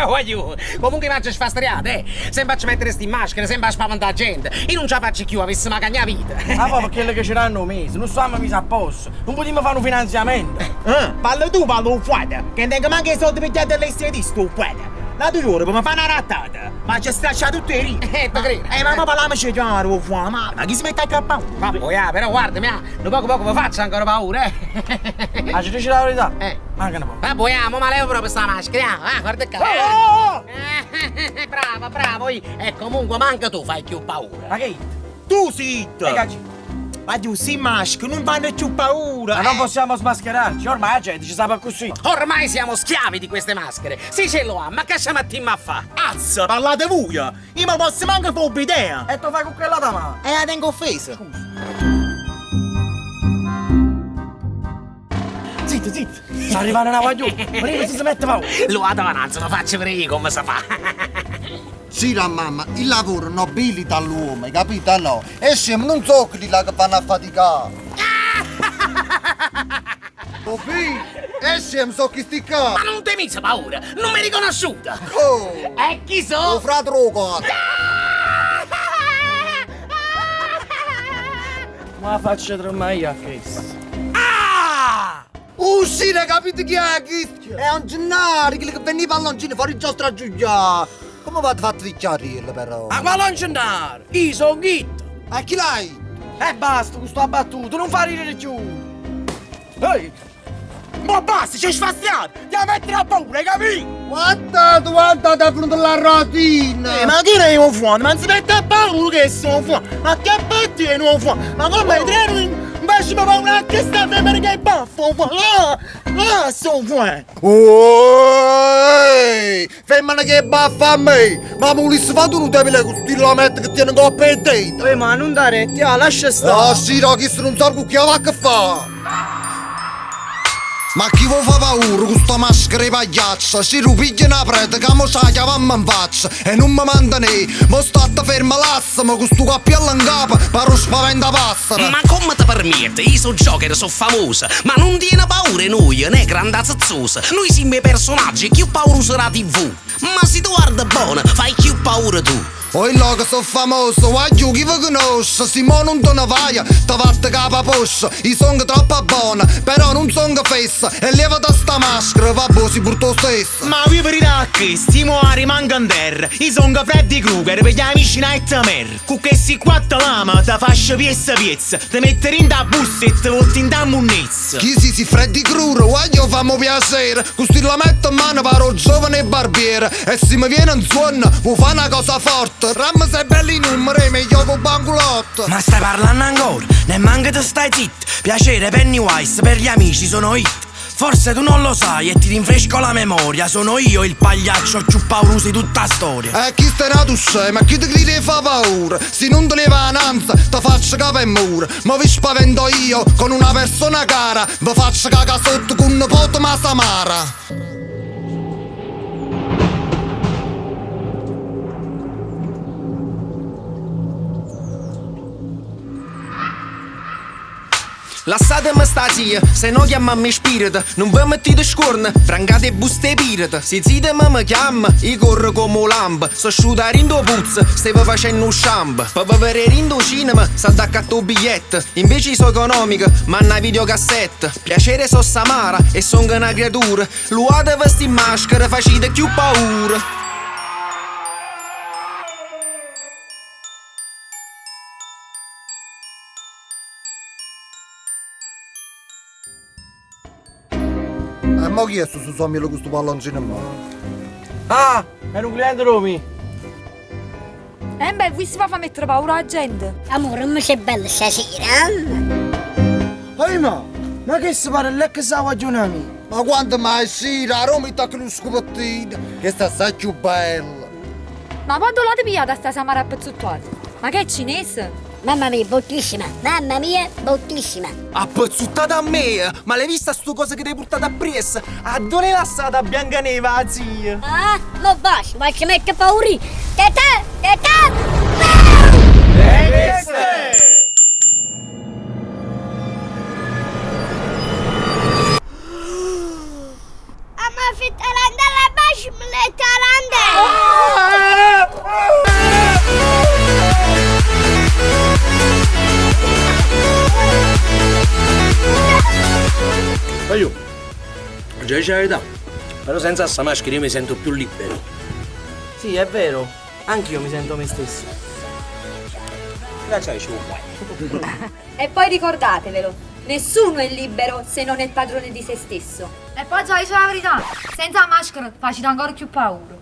Voglio, comunque mi faccio sfastriate, se faccio mettere sti maschere, se faccio spaventare la gente, io non ce la faccio più, avessi ma cagna vita. Ah, poi perché quelli che ce l'hanno mesi, non stiamo mesi a posto, non potremmo fare un finanziamento. Parla tu, parla un fuoco, che non tengo manco i soldi per chiedere all'estero di sto fuoco. La 2 ore per mi fare una rattata, ma ci straccia tutte le rime. Te credo. Ma parliamoci chiaro, fuoco, ma chi si mette a cappare? Ma poi, però guarda, da poco vi faccio ancora paura, Ah, ci dici la verità? Manca un po'. Ma poi, ma levo proprio sta maschera, guarda qua. Bravo, e comunque manca tu fai più paura. Ma che? Tu zitto! Caggi. Ma tu si maschera, non fanno più paura. Ma non possiamo smascherarci, ormai la gente ci sa così. Ormai siamo schiavi di queste maschere. Sì, ce lo ha, ma che stiamo a fa? Azza, parlate voi! Io mi posso manco fare idea! E tu fai con quella da mano? E la tengo offesa! Zitto! Sta arrivando una guaglione, ma si mette paura. Lo ha davanti, lo faccio per io come si fa. Sì, mamma, il lavoro nobilita l'uomo, hai capito? No? E siamo non so quelli là che vanno a faticare. Opi, e siamo so chi sti qua. Ma non temi paura, non mi riconosciuta. Oh, E chi so? tuo fratello Roco. Ma la faccio tremare io a questo. Sì, ne capite chi è? È un gennaro, quelli che veniva all'oncino fuori giostra a giuglia. Come va fatto di chiarirlo però? Ma quale ingennare? Io sono Ghitto. E chi l'hai? E basta con sto abbattuto, non fa ridere più. Ehi! Ma basta, c'è sfastiato! Ti metti a paura, hai capito? Guarda, ti è venuta la rotina! Ma chi è un fuoco? Ma non si mette a paura che sono fuoco! Ma che petti è un fuoco? Ma come hai treno? Invece mi fa una testa perché è baffo! Sono fuoco! Oi! Femmina che baffa a me! Ma volessi fare tu non devi le costillametti che tiene coppa e dita! Ma non dare, ti lascia stare! Ah sì, che non so con chi va a che fa! Ma chi vuol fa paura con sta maschera di pagliaccia? Si rupiglia una prete che mo sa chiamamma in faccia e non mi manda né. Mo state ferma l'assa, ma con sto cappello in capo paro spaventa passera. Ma come ti permette? Io sono Joker, sono famosa, ma non tiene paura noi, né grande zazzosa. Noi siamo i personaggi, più paura sarà TV. Ma se tu guarda buono, fai più paura tu. Oi là che so famoso, voglio chi vi conosce. Simone non te ne vai, ti fatte capa poscia. Io sono troppo buona, però non sono fessa. E levati sta maschera, vabbè, si pur tu stessa. Ma vi verità che sti muori mancan terra. Io sono Freddy Krueger per gli amici Nightmare. Con questi quattro lama ti faccio piezza. Ti mettere in da bussa e ti volti in da munnezza. Chi si Freddy Krueger, voglio fammi piacere. Con sti la metto in mano paro giovane barbiere. E se mi viene in suono, vuoi fare una cosa forte. Ramma sei belli numeri, meglio con banculotto. Ma stai parlando ancora? Ne manca te stai zitto. Piacere Pennywise, per gli amici sono hit. Forse tu non lo sai e ti rinfresco la memoria. Sono io il pagliaccio più pauroso di tutta la storia. E chi stai nato sei, ma chi ti grida fa paura? Se non te ne va ananza, ti faccio capo e mura. Ma vi spavento io con una persona cara. Vi faccio caca sotto con un poto ma samara. Lasciatemi sta zia, se no chiamami spirito. Non vi mettete scorne, francate e buste pirata. Se zite mi chiama, io corro come un lampo. So asciutare in do puzza, stavo facendo un shampoo. Per vedere in do cinema, s'attacca a biglietto. Invece so economico, ma una videocassetta. Piacere so Samara e sono una creatura. Luate vesti in maschera, facete più paura. E mo chi è su sommielo con questo palloncino in mano? Ah, è un cliente Romy. Beh, vi si fa mettere paura alla gente. Amore, non c'è bella stasera, Ehi ma che si pare lei che sa guaglione mia? Ma quanto mai sì, a Roma mi tocca un scopettino, che sta assai più bella. Ma quando l'avete pigliata sta Samara pezzuttata? Ma che è cinese? Mamma mia, bottissima. Mamma mia, bottissima. Appazzuttata a me! Ma l'hai vista sto cosa che ti hai portato appresso? A dove l'ha stata Biancaneva, zia? Ah, ma basta, ma ci mette paura. Tetà, tetà! Amma fitaranda la baş milletaranda. Ma io, già c'è la verità, però senza sta maschera io mi sento più libero. Sì, è vero, anch'io mi sento me stesso. Grazie, ci vuoi. E poi ricordatevelo, nessuno è libero se non è padrone di se stesso. E poi già dice la verità, senza la maschera faccio ancora più paura.